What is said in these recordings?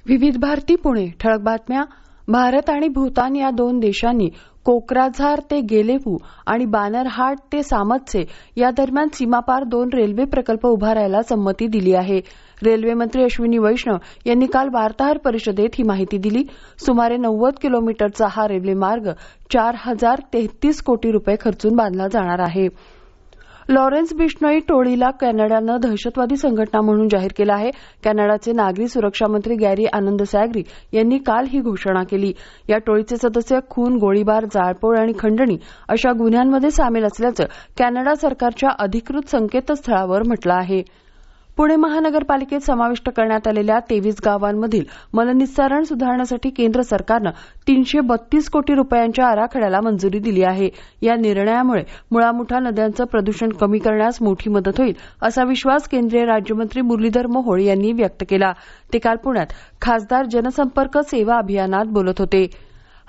विविध भारती पुणे ठळक बातम्या. भारत आणि भूतान या दोन देशांनी कोक्राझार ते गेलेपू आणि बानरहाट ते सामत्से या दरम्यान सीमापार 2 रेल्वे प्रकल्प उभारायला संमती दिली आहे. रेल्वे मंत्री अश्विनी वैष्णव यांनी काल वार्ताहर परिषदेत ही माहिती दिली. सुमारे 90 किलोमीटरचा हा रेल्वे मार्ग 4033 कोटी रुपये खर्चून बांधला जाणार आहे. लॉरेन्स बिश्नोई टोळीला कॅनडानं दहशतवादी संघटना म्हणून जाहीर केलं आहे. कॅनडाचे नागरी सुरक्षा मंत्री गॅरी आनंद सॅग्री यांनी काल ही घोषणा केली. या टोळीचे सदस्य खून, गोळीबार, जाळपोळ आणि खंडणी अशा गुन्ह्यांमध्ये सामील असल्याचं कॅनडा सरकारच्या अधिकृत संकेतस्थळावर म्हटलं आहे. पुणे महानगरपालिकेत समाविष्ट करण्यात आलेल्या 23 गावांमधील मलनिस्सारण सुधारण्यासाठी केंद्र सरकारनं 332 कोटी रुपयांच्या आराखड्याला मंजुरी दिली आहे. या निर्णयामुळे मुळामुठा नद्यांचं प्रदूषण कमी करण्यास मोठी मदत होईल असा विश्वास केंद्रीय राज्यमंत्री मुरलीधर मोहोळ यांनी व्यक्त केला. ते काल पुण्यात खासदार जनसंपर्क सेवा अभियानात बोलत होते.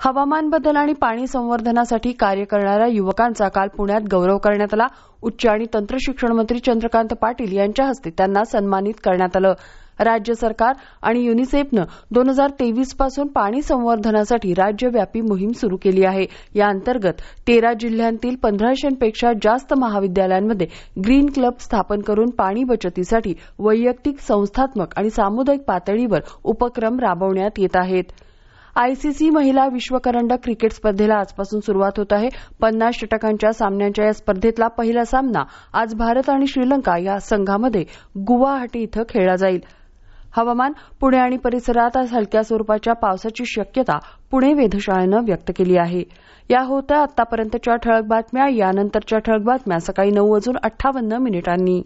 हवामान बदल आणि पाणी संवर्धनासाठी कार्य करणाऱ्या युवकांचा काल पुण्यात गौरव करण्यात आला. उच्च आणि तंत्र शिक्षण मंत्री चंद्रकांत पाटील यांच्या हस्ते त्यांना सन्मानित करण्यात आलं. राज्य सरकार आणि युनिसेफनं 2023 पासून पाणी संवर्धनासाठी राज्यव्यापी मोहीम सुरू केली आहे. या अंतर्गत 13 जिल्ह्यांतील 1500पेक्षा जास्त महाविद्यालयांमध्ये ग्रीन क्लब स्थापन करून पाणी बचतीसाठी वैयक्तिक, संस्थात्मक आणि सामुदायिक पातळीवर उपक्रम राबवण्यात येत आहेत. आयसीसी महिला विश्वकरंडक क्रिकेट स्पर्धेला आजपासून सुरुवात होत आहे. 50 षटकांच्या सामन्यांच्या या स्पर्धेतला पहिला सामना आज भारत आणि श्रीलंका या संघामध्ये गुवाहाटी इथं खेळला जाईल. हवामान. पुणे आणि परिसरात आज हलक्या स्वरूपाच्या पावसाची शक्यता पुणे वेधशाळेनं व्यक्त केली आहे. या होत्या आतापर्यंतच्या ठळक बातम्या. यानंतरच्या ठळक बातम्या सकाळी 9:58 मिनिटांनी.